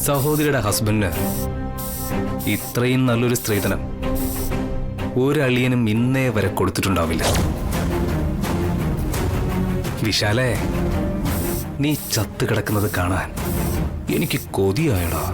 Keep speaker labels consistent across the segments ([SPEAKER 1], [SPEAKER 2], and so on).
[SPEAKER 1] സഹോദരിയുടെ ഹസ്ബൻഡിന് ഇത്രയും നല്ലൊരു സ്ത്രീധനം ഒരളിയനും ഇന്നേ വരെ കൊടുത്തിട്ടുണ്ടാവില്ല. വിശാലേ, നീ ചത്ത് കിടക്കുന്നത് കാണാൻ എനിക്ക് കൊതിയായടാ.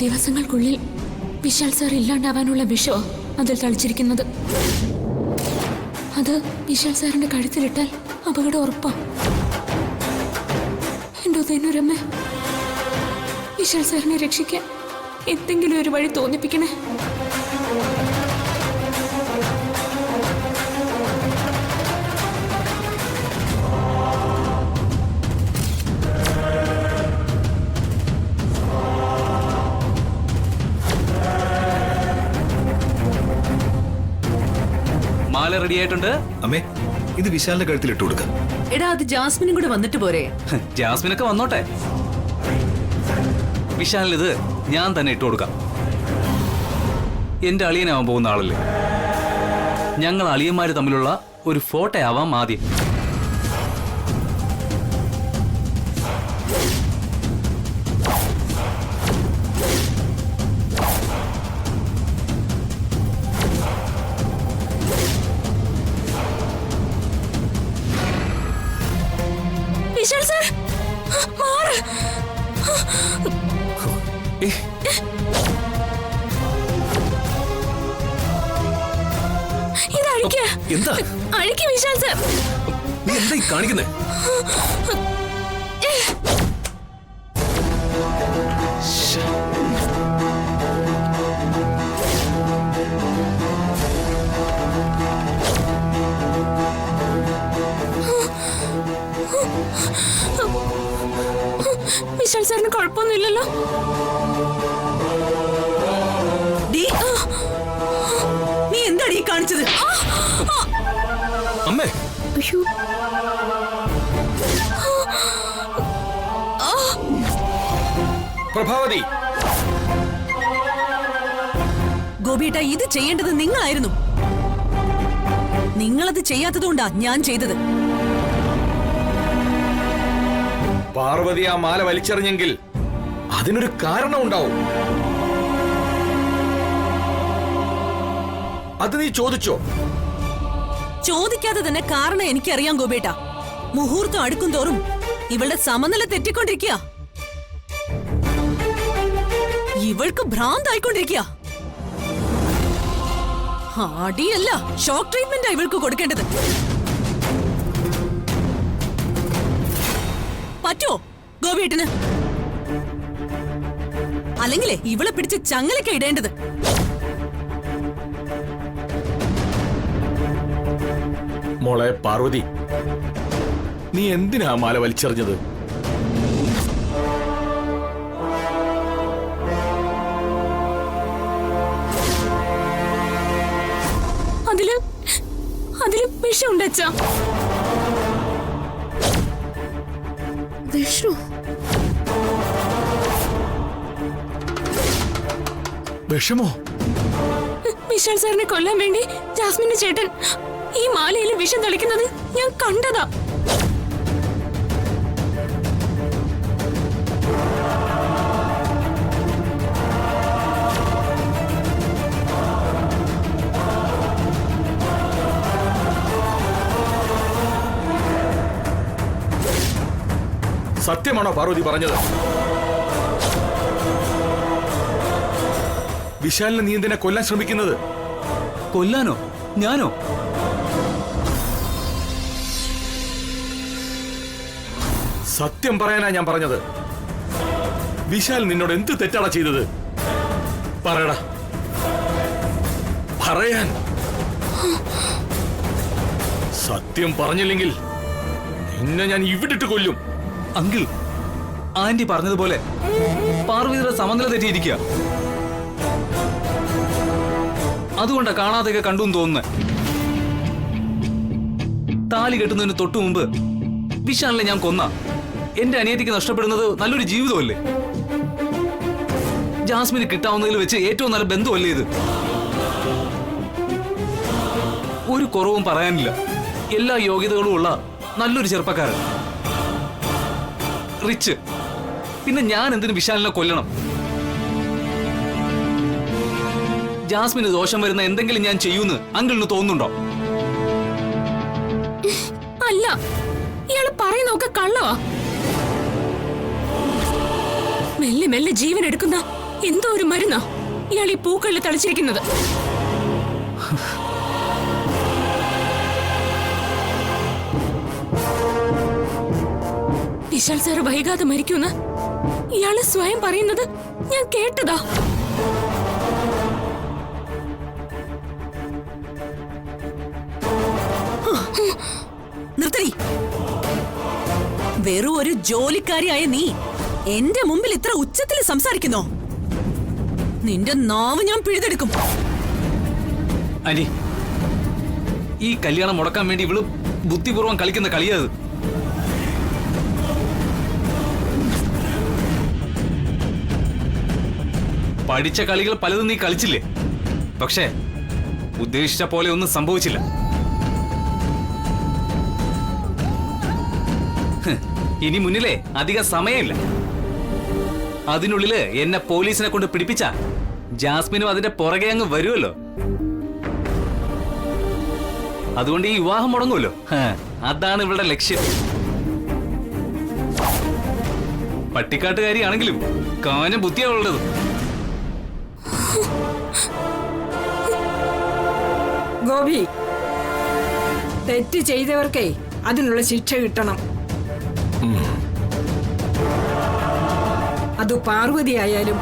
[SPEAKER 2] ദിവസങ്ങൾക്കുള്ളിൽ വിശാൽ സാർ ഇല്ലാണ്ടാവാനുള്ള വിഷോ അതിൽ തളിച്ചിരിക്കുന്നത്. അത് വിശാൽ സാറിന്റെ കഴുത്തിലിട്ടാൽ അപകടം ഉറപ്പാ. എന്തോ തേനൂരമ്മ, വിശാൽ സാറിനെ രക്ഷിക്കാൻ എന്തെങ്കിലും ഒരു വഴി തോന്നിപ്പിക്കണേ.
[SPEAKER 1] മാല റെഡി ആയിട്ടുണ്ട്.
[SPEAKER 3] അമ്മേ, ഇത് വിശാലിന്റെ കഴുത്തിൽ ഇട്ട് കൊടുക്ക.
[SPEAKER 4] എടാ, അത് ജാസ്മിനും കൂടെ വന്നിട്ട് പോരെ?
[SPEAKER 1] ജാസ്മിനൊക്കെ വന്നോട്ടെ. വിശാലിന് ഇത് ഞാൻ തന്നെ ഇട്ട് കൊടുക്കാം. എന്റെ അളിയനാവാൻ പോകുന്ന ആളല്ലേ. ഞങ്ങൾ അളിയന്മാര് തമ്മിലുള്ള ഒരു ഫോട്ടോ ആവാം ആദ്യം.
[SPEAKER 2] വിശാൽ സാർ, മാറ്. ഇത് അഴിക്ക.
[SPEAKER 3] എന്താ
[SPEAKER 2] അഴിക്ക വിശാൽ സാർ.
[SPEAKER 3] നീ എന്താ കാണിക്കുന്നേ?
[SPEAKER 2] വിശാൽ സാറിന് കുഴപ്പമൊന്നുമില്ലല്ലോ?
[SPEAKER 4] നീ എന്താടി കാണിച്ചത്?
[SPEAKER 3] അമ്മേ,
[SPEAKER 2] അയ്യോ,
[SPEAKER 3] പ്രഭാവതി.
[SPEAKER 4] ഗോപിയേട്ടാ, ഇത് ചെയ്യേണ്ടത് നിങ്ങളായിരുന്നു. നിങ്ങളത് ചെയ്യാത്തതുകൊണ്ടാ ഞാൻ ചെയ്തത്.
[SPEAKER 3] പാർവതി ആ മാല വലിച്ചെറിഞ്ഞെങ്കിൽ അതിനൊരു കാരണം ഉണ്ടാവും. അത് നീ ചോദിച്ചോ?
[SPEAKER 4] ചോദിക്കാതെ തന്നെ കാരണം എനിക്കറിയാം ഗോപിയേട്ടാ. മുഹൂർത്തം അടുക്കും തോറും ഇവളുടെ സമനില തെറ്റിക്കൊണ്ടിരിക്കുക. ഇവൾക്ക് ഭ്രാന്തായിക്കൊണ്ടിരിക്കുക. അടിയല്ല, ഷോക്ക് ട്രീറ്റ്മെന്റാ ഇവൾക്ക് കൊടുക്കേണ്ടത്. പറ്റുമോ ഗോപിയേട്ടന്? അല്ലെങ്കിലേ ഇവളെ പിടിച്ച് ചങ്ങലൊക്കെ ഇടേണ്ടത്.
[SPEAKER 3] മോളെ പാർവതി, നീ എന്തിനാ മാല വലിച്ചെറിഞ്ഞത്?
[SPEAKER 2] അതില് വിഷമുണ്ട് അച്ഛാ. വിഷു?
[SPEAKER 3] വിഷമോ?
[SPEAKER 2] വിശാൽ സാറിനെ കൊല്ലാൻ വേണ്ടി ജാസ്മിന്റെ ചേട്ടൻ ഈ മാലയിൽ വിഷം തളിക്കുന്നത് ഞാൻ കണ്ടതാ.
[SPEAKER 3] സത്യമാണോ പാർവതി പറഞ്ഞത്? വിശാലിനെ നീ എന്തിനാ കൊല്ലാൻ ശ്രമിക്കുന്നത്?
[SPEAKER 1] കൊല്ലാനോ? ഞാനോ?
[SPEAKER 3] സത്യം പറയാനാ ഞാൻ പറഞ്ഞത്. വിശാൽ നിന്നോട് എന്ത് തെറ്റാണ് ചെയ്തത്? പറയടാ, പറയാൻ. സത്യം പറഞ്ഞില്ലെങ്കിൽ നിന്നെ ഞാൻ ഇവിടിട്ട് കൊല്ലും.
[SPEAKER 1] അങ്കിൾ, ആന്റി പറഞ്ഞതുപോലെ പാർവതിയുടെ സമനില തെറ്റിയിരിക്കുക. അതുകൊണ്ടാ കാണാതെയൊക്കെ കണ്ടു തോന്നുന്നത്. താലി കെട്ടുന്നതിന് തൊട്ടു മുമ്പ് വിശാലിനെ ഞാൻ കൊന്ന എന്റെ അനിയത്തിക്ക് നഷ്ടപ്പെടുന്നത് നല്ലൊരു ജീവിതമല്ലേ? ജാസ്മിന് കിട്ടാവുന്നതിൽ വെച്ച് ഏറ്റവും നല്ല ബന്ധമല്ലേ ഇത്? ഒരു കുറവും പറയാനില്ല. എല്ലാ യോഗ്യതകളും ഉള്ള നല്ലൊരു ചെറുപ്പക്കാരൻ, റിച്ച്. പിന്നെ ഞാൻ എന്തിനു വിശാലിനെ കൊല്ലണം? ജാസ്മിന് ദോഷം വരുന്ന എന്തെങ്കിലും ഞാൻ ചെയ്യുമെന്ന് അങ്കിളിന് തോന്നുന്നുണ്ടോ?
[SPEAKER 2] അല്ല, ഇയാള് പറയുന്നൊക്കെ കള്ളവാ. മെല്ലെ മെല്ലെ ജീവൻ എടുക്കുന്ന എന്തോ ഒരു മരുന്നാ ഇയാൾ ഈ പൂക്കളിൽ തളിച്ചിരിക്കുന്നത്. വിശാൽ സാർ വൈകാതെ മരിക്കുമെന്ന് ഇയാള് സ്വയം പറയുന്നത് ഞാൻ കേട്ടതാ.
[SPEAKER 4] നിർത്തടി. വെറും ഒരു ജോലിക്കാരിയായ നീ എന്റെ മുമ്പിൽ ഇത്ര ഉച്ചത്തിൽ സംസാരിക്കുന്നോ? നിന്റെ നാവ് ഞാൻ പിഴുതെടുക്കും.
[SPEAKER 1] അനി, ഈ കല്യാണം മുടക്കാൻ വേണ്ടി ഇവള് ബുദ്ധിപൂർവ്വം കളിക്കുന്ന കളിയത്. പഠിച്ച കളികൾ പലതും നീ കളിച്ചില്ലേ? പക്ഷേ ഉദ്ദേശിച്ച പോലെ ഒന്നും സംഭവിച്ചില്ല. ഇനി മുന്നിലെ അധിക സമയമില്ല. അതിനുള്ളില് എന്നെ പോലീസിനെ കൊണ്ട് പിടിപ്പിച്ച ജാസ്മിനും അതിന്റെ പുറകെ അങ്ങ് വരുമല്ലോ. അതുകൊണ്ട് ഈ വിവാഹം മുടങ്ങുമല്ലോ. അതാണ് ഇവളുടെ ലക്ഷ്യം. പട്ടിക്കാട്ടുകാരിയാണെങ്കിലും കാനം ബുദ്ധിയാ ഉള്ളത്.
[SPEAKER 5] ഗോപി, തെറ്റ് ചെയ്തവർക്കേ അതിനുള്ള ശിക്ഷ കിട്ടണം. അത് പാർവതി ആയാലും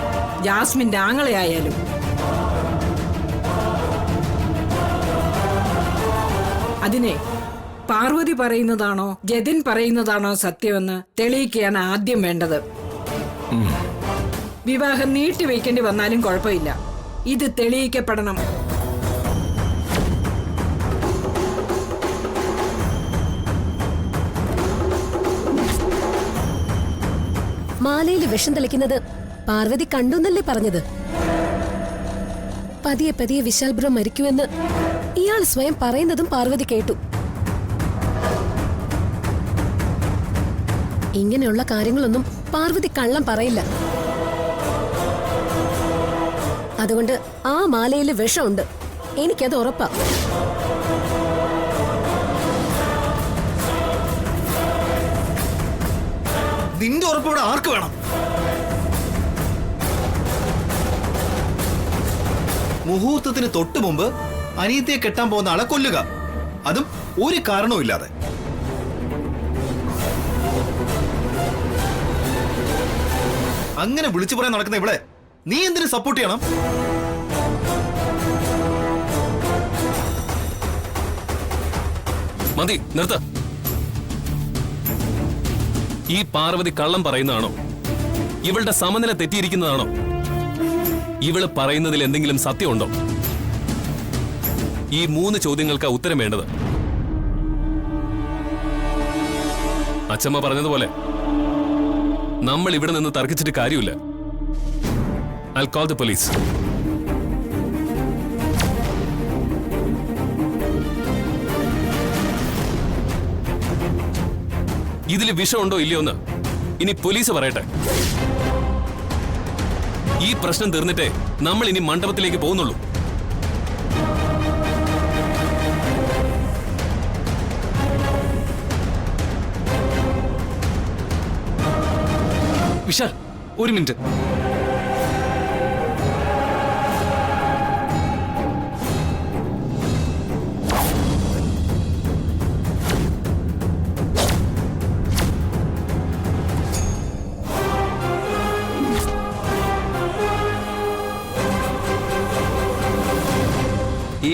[SPEAKER 5] ജാസ്മിന്റെ ആങ്ങളെയായാലും. അതിനെ പാർവതി പറയുന്നതാണോ ജതിൻ പറയുന്നതാണോ സത്യമെന്ന് തെളിയിക്കുകയാണ് ആദ്യം വേണ്ടത്. വിവാഹം നീട്ടിവെക്കേണ്ടി വന്നാലും കുഴപ്പമില്ല, ഇത് തെളിയിക്കപ്പെടണം.
[SPEAKER 6] മാലയിൽ വിഷം തെളിക്കുന്നത് പാർവതി കണ്ടുന്നല്ലേ പറഞ്ഞത്? പതിയെ പതിയെ വിശാൽ ബ്രോ മരിക്കുമെന്ന് ഇയാൾ സ്വയം പറയുന്നതും പാർവതി കേട്ടു. ഇങ്ങനെയുള്ള കാര്യങ്ങളൊന്നും പാർവതി കള്ളം പറയില്ല. അതുകൊണ്ട് ആ മാലയിൽ വിഷമുണ്ട്, എനിക്കത് ഉറപ്പാ.
[SPEAKER 7] നിന്റെ ഉറപ്പോടെ ആർക്ക് വേണം? മുഹൂർത്തത്തിന് തൊട്ടു മുമ്പ് അനിയത്തിയെ കെട്ടാൻ പോകുന്ന ആളെ കൊല്ലുക, അതും ഒരു കാരണവും ഇല്ലാതെ. അങ്ങനെ വിളിച്ചു പറയാൻ നടക്കുന്ന ഇവിടെ നീ എന്തിനു സപ്പോർട്ട് ചെയ്യണം?
[SPEAKER 8] മതി, നിർത്ത. ഈ പാർവതി കള്ളം പറയുന്നതാണോ? ഇവളുടെ സമനില തെറ്റിയിരിക്കുന്നതാണോ? ഇവള് പറയുന്നതിൽ എന്തെങ്കിലും സത്യമുണ്ടോ? ഈ 3 ചോദ്യങ്ങൾക്ക് ഉത്തരം വേണ്ടത്. അച്ചമ്മ പറഞ്ഞതുപോലെ നമ്മൾ ഇവിടെ നിന്ന് തർക്കിച്ചിട്ട് കാര്യമില്ല. I'll call the police. ഇതിൽ വിഷമുണ്ടോ ഇല്ലയോന്ന് ഇനി പോലീസ് പറയട്ടെ. ഈ പ്രശ്നം തീർന്നിട്ടേ നമ്മൾ ഇനി മണ്ഡപത്തിലേക്ക് പോകുന്നുള്ളൂ.
[SPEAKER 1] വിശാൽ, ഒരു മിനിറ്റ്.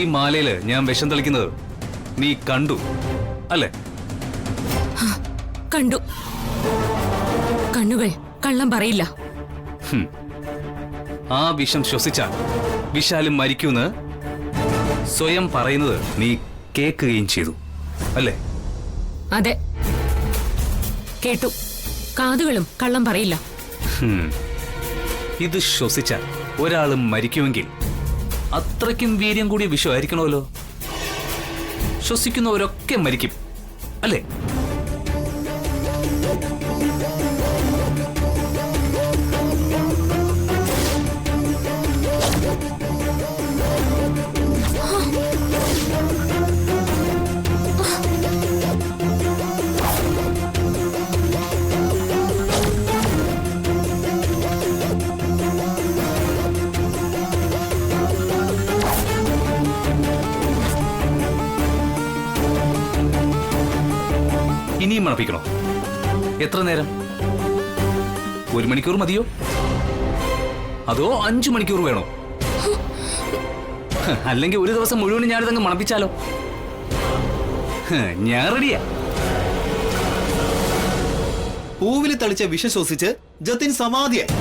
[SPEAKER 1] ഈ മാലയില് ഞാൻ വിഷം തളിക്കുന്നത് നീ കണ്ടു അല്ലേ?
[SPEAKER 2] കണ്ടു. കണ്ണുകൾ കള്ളം പറയില്ല.
[SPEAKER 1] ആ വിഷം ശ്വസിച്ചാൽ വിശാലും മരിക്കൂന്ന് സ്വയം പറയുന്നത് നീ കേൾക്കുകയും ചെയ്തു അല്ലേ?
[SPEAKER 2] അതെ, കേട്ടു. കാതുകളും കള്ളം പറയില്ല.
[SPEAKER 1] ഇത് ശ്വസിച്ചാൽ ഒരാളും മരിക്കുമെങ്കിൽ അത്രയ്ക്കും വീര്യം കൂടിയ വിഷമായിരിക്കണമല്ലോ. ശ്വസിക്കുന്നവരൊക്കെ മരിക്കും അല്ലേ? ഇനിയും മണപ്പിക്കണോ? എത്ര നേരം? 1 മണിക്കൂർ മതിയോ അതോ 5 മണിക്കൂർ വേണോ? അല്ലെങ്കിൽ ഒരു ദിവസം മുഴുവൻ ഞാനിതങ്ങ് മണപ്പിച്ചാലോ? ഞാൻ റെഡിയാ.
[SPEAKER 7] പൂവിൽ തളിച്ച വിഷം ശ്വസിച്ച് ജതിൻ സമാധിയായി.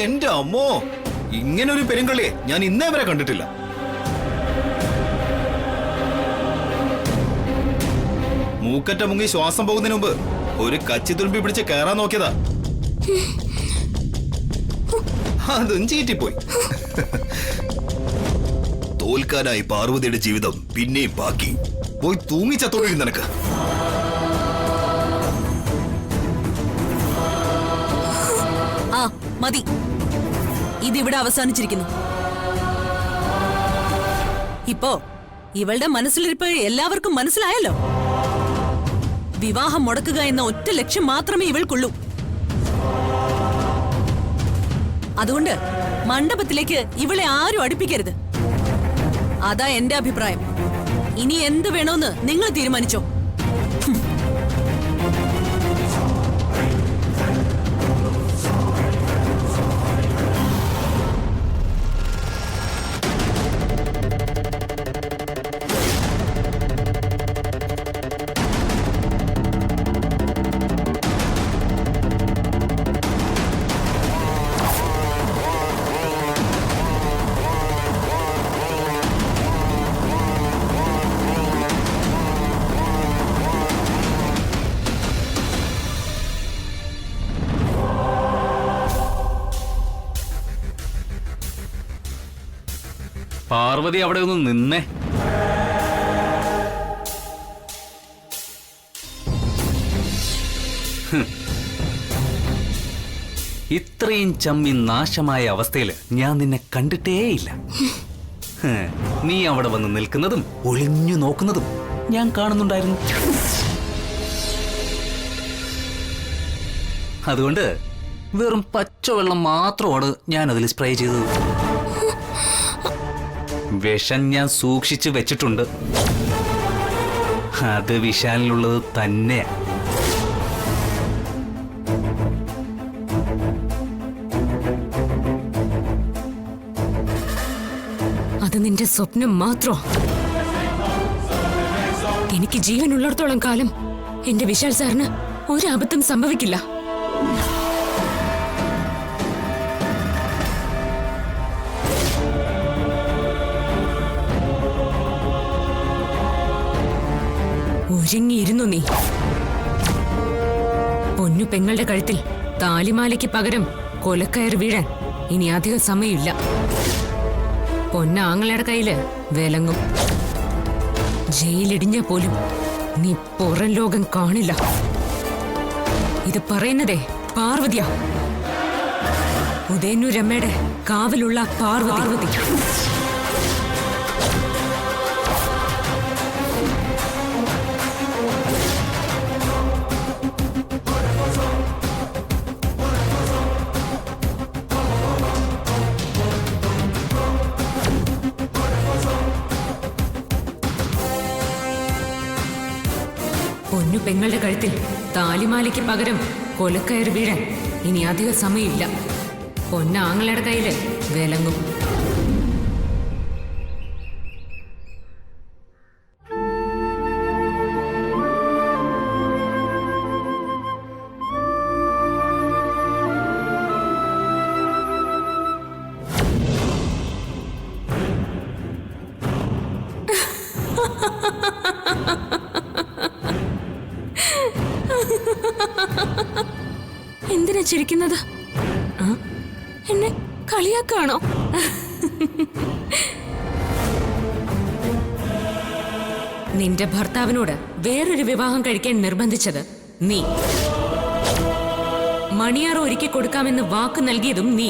[SPEAKER 7] എന്റെ അമ്മോ, ഇങ്ങനൊരു പെരുങ്കള്ളിയെ ഞാൻ ഇന്നേ വരെ കണ്ടിട്ടില്ല. മൂക്കറ്റ മുങ്ങി ശ്വാസം പോകുന്നതിന് മുമ്പ് ഒരു കച്ചിത്തുരുമ്പി പിടിച്ച് കയറാൻ നോക്കിയതാ. അതും ചീറ്റിപ്പോയി. തോൽക്കാനായി പാർവതിയുടെ ജീവിതം പിന്നെയും ബാക്കി. പോയി തൂങ്ങിച്ചത്തോടി നിനക്ക്.
[SPEAKER 4] ആ മതി, ഇതിവിടെ അവസാനിച്ചിരിക്കുന്നു. ഇപ്പോ ഇവളുടെ മനസ്സിലിരിപ്പ് എല്ലാവർക്കും മനസ്സിലായല്ലോ. വിവാഹം മുടക്കുക എന്ന ഒറ്റ ലക്ഷ്യം മാത്രമേ ഇവൾക്കുള്ളൂ. അതുകൊണ്ട് മണ്ഡപത്തിലേക്ക് ഇവളെ ആരും അടുപ്പിക്കരുത്. അതാ എന്റെ അഭിപ്രായം. ഇനി എന്ത് വേണോന്ന് നിങ്ങൾ തീരുമാനിച്ചോ.
[SPEAKER 1] പാർവതി അവിടെ ഒന്ന് നിന്നേ. ഇത്രയും ചമ്മി നാശമായ അവസ്ഥയിൽ ഞാൻ നിന്നെ കണ്ടിട്ടേയില്ല. നീ അവിടെ വന്ന് നിൽക്കുന്നതും ഒളിഞ്ഞു നോക്കുന്നതും ഞാൻ കാണുന്നുണ്ടായിരുന്നു. അതുകൊണ്ട് വെറും പച്ചവെള്ളം മാത്രമാണ് ഞാൻ അതിൽ സ്പ്രേ ചെയ്തത്. വിഷം ഞാൻ സൂക്ഷിച്ചു വെച്ചിട്ടുണ്ട്. അത് വിശാലിനുള്ളത് തന്നെയാ.
[SPEAKER 2] അത് നിന്റെ സ്വപ്നം മാത്രോ? എനിക്ക് ജീവനുള്ളിടത്തോളം കാലം എന്റെ വിശാൽ സാറിന് ഒരു അബദ്ധം സംഭവിക്കില്ല. ഒരുങ്ങിയിരുന്നു നീ. പൊന്നു പെങ്ങളുടെ കഴുത്തിൽ താലിമാലയ്ക്ക് പകരം കൊലക്കയർ വീഴാൻ ഇനി അധിക സമയമില്ല. പൊന്നാങ്ങളുടെ കയ്യില് വിലങ്ങും. ജയിലിടിഞ്ഞ പോലും നീ പുറം ലോകം കാണില്ല. ഇത് പറയുന്നതേ പാർവതിയാ. ഉദയന്നൂരമ്മയുടെ കാവലുള്ള പാർവതി. പൊന്നു പെങ്ങളുടെ കഴുത്തിൽ താലിമാലയ്ക്ക് പകരം കൊലക്കയർ വീഴാൻ ഇനി അധിക സമയമില്ല. പൊന്നാങ്ങളുടെ കയ്യില് വിലങ്ങും. ചിരിക്കുന്നത്? ആ? എന്നെ കളിയാക്കാണോ? നിന്റെ ഭർത്താവിനോട് വേറൊരു വിവാഹം കഴിക്കാൻ നിർബന്ധിച്ചത് നീ. മണിയാർ ഒരുക്കി കൊടുക്കാമെന്ന് വാക്ക് നൽകിയതും നീ.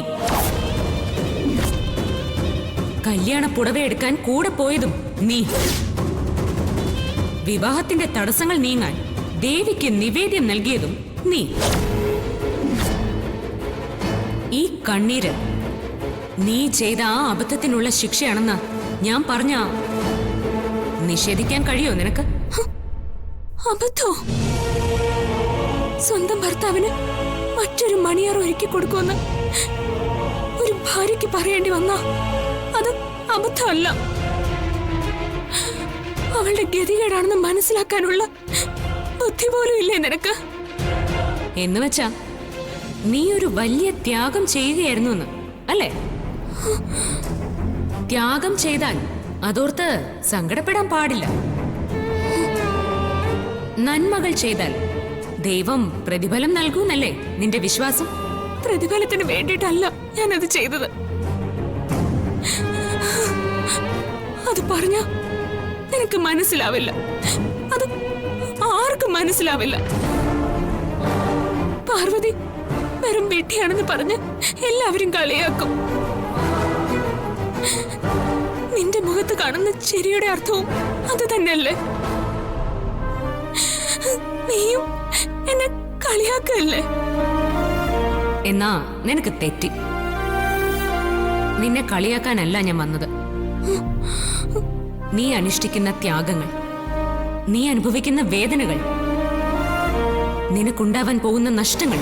[SPEAKER 2] കല്യാണ പുടവ എടുക്കാൻ കൂടെ പോയതും നീ. വിവാഹത്തിന്റെ തടസ്സങ്ങൾ നീങ്ങാൻ ദേവിക്ക് നിവേദ്യം നൽകിയതും നീ. ഈ കണ്ണീര് നീ ചെയ്ത ആ അബദ്ധത്തിനുള്ള ശിക്ഷയാണെന്ന് ഞാൻ പറഞ്ഞ നിഷേധിക്കാൻ കഴിയോ നിനക്ക്? അബദ്ധോ? സ്വന്തം ഭർത്താവിന് മറ്റൊരു മണിയാർ ഒരുക്കി കൊടുക്കുമെന്ന് ഒരു ഭാര്യയ്ക്ക് പറയേണ്ടി വന്ന അത് അബദ്ധമല്ല. അവളുടെ ഗതികേടാണെന്ന് മനസ്സിലാക്കാനുള്ള ബുദ്ധി പോലും ഇല്ലേ നിനക്ക്? എന്ന് വെച്ചാ നീ ഒരു വലിയ ത്യാഗം ചെയ്യുകയായിരുന്നു എന്ന് അല്ലേ? ത്യാഗം ചെയ്താൽ അതോർത്ത് സങ്കടപ്പെടാൻ പാടില്ല. നന്മകൾ ചെയ്താൽ ദൈവം പ്രതിഫലം നൽകൂന്നല്ലേ നിന്റെ വിശ്വാസം? പ്രതിഫലത്തിന് വേണ്ടിയിട്ടല്ല ഞാനത് ചെയ്തത്. അത് പറഞ്ഞ നിനക്ക് മനസ്സിലാവില്ല. അത് ആർക്കും മനസ്സിലാവില്ല. പാർവതി വെറും വീട്ടിയാണെന്ന് പറഞ്ഞ് എല്ലാവരും കളിയാക്കും. നിന്റെ മുഖത്ത് കാണുന്ന ചിരിയുടെ അർത്ഥവും അത് തന്നെയല്ലേ? നീയും എന്നെ കളിയാക്കല്ലേ? എന്നാ നിനക്ക് തെറ്റി. നിന്നെ കളിയാക്കാനല്ല ഞാൻ വന്നത്. നീ അനുഷ്ഠിക്കുന്ന ത്യാഗങ്ങൾ, നീ അനുഭവിക്കുന്ന വേദനകൾ, നിനക്കുണ്ടാവാൻ പോകുന്ന നഷ്ടങ്ങൾ,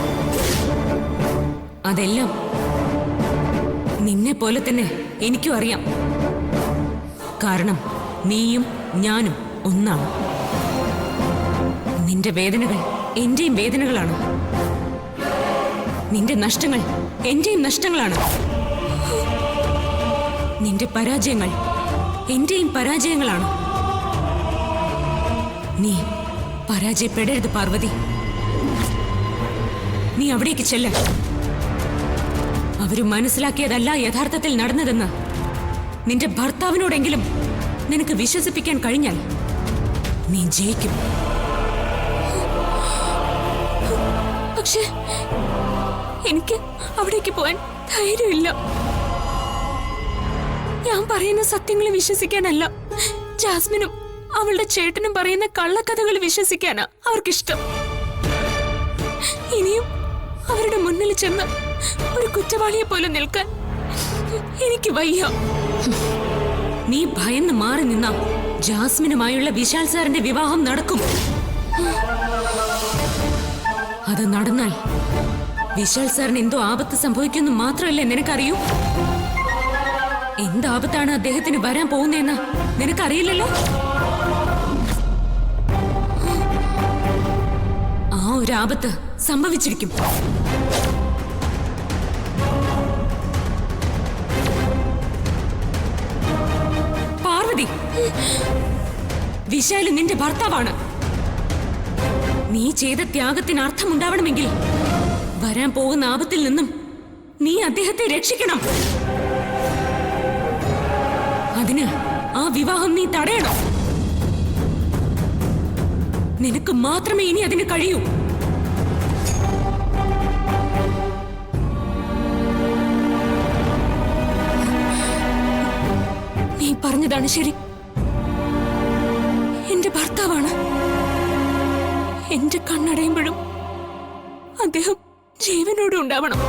[SPEAKER 2] അതെല്ലാം നിന്നെ പോലെ തന്നെ എനിക്കും അറിയാം. കാരണം നീയും ഞാനും ഒന്നാണ്. നിന്റെ വേദനകൾ എന്റെയും വേദനകളാണ്. നിന്റെ നഷ്ടങ്ങൾ എന്റെയും നഷ്ടങ്ങളാണ്. നിന്റെ പരാജയങ്ങൾ എന്റെയും പരാജയങ്ങളാണ്. നീ പരാജയപ്പെടരുത് പാർവതി. നീ അവിടേക്ക് ചെല്ല. അവര് മനസ്സിലാക്കിയതല്ല യഥാർത്ഥത്തിൽ നടന്നതെന്ന് നിന്റെ ഭർത്താവിനോടെങ്കിലും നിനക്ക് വിശ്വസിപ്പിക്കാൻ കഴിഞ്ഞാൽ നീ ജയിക്കും. പക്ഷെ എനിക്ക് അവിടേക്ക് പോവാൻ ധൈര്യമില്ല. ഞാൻ പറയുന്ന സത്യങ്ങൾ വിശ്വസിക്കാനല്ല, ജാസ്മിനും അവളുടെ ചേട്ടനും പറയുന്ന കള്ളക്കഥകൾ വിശ്വസിക്കാനാ അവർക്കിഷ്ടം. ഇനിയും അവരുടെ മുന്നിൽ ചെന്ന് ഒരു കുറ്റവാളിയെ പോലെ നിൽക്കാൻ എനിക്ക് വയ്യ. നീ ഭയന്ന് മാറി നിന്ന ജാസ്മിനുമായുള്ള വിശാൽ സാറിന്റെ വിവാഹം നടക്കും. അത് നടന്നാൽ വിശാൽ സാറിന് എന്തോ ആപത്ത് സംഭവിക്കുമെന്ന് മാത്രമല്ലേ നിനക്കറിയൂ? എന്താപത്താണ് അദ്ദേഹത്തിന് വരാൻ പോകുന്നതെന്ന് നിനക്കറിയില്ലല്ലോ. ആ ഒരു ആപത്ത് സംഭവിച്ചിരിക്കും. പാർവതി, വിശാല് നിന്റെ ഭർത്താവാണ്. നീ ചെയ്ത ത്യാഗത്തിന് അർത്ഥമുണ്ടാവണമെങ്കിൽ വരാൻ പോകുന്ന ആപത്തിൽ നിന്നും നീ അദ്ദേഹത്തെ രക്ഷിക്കണം. അതിന് ആ വിവാഹം നീ തടയണം. നിനക്ക് മാത്രമേ ഇനി അതിന് കഴിയൂ. നീ പറഞ്ഞതാണ് ശരി. എന്റെ ഭർത്താവാണ്. എന്റെ കണ്ണടയുമ്പോഴും അദ്ദേഹം ജീവനോടെ ഉണ്ടാവണം.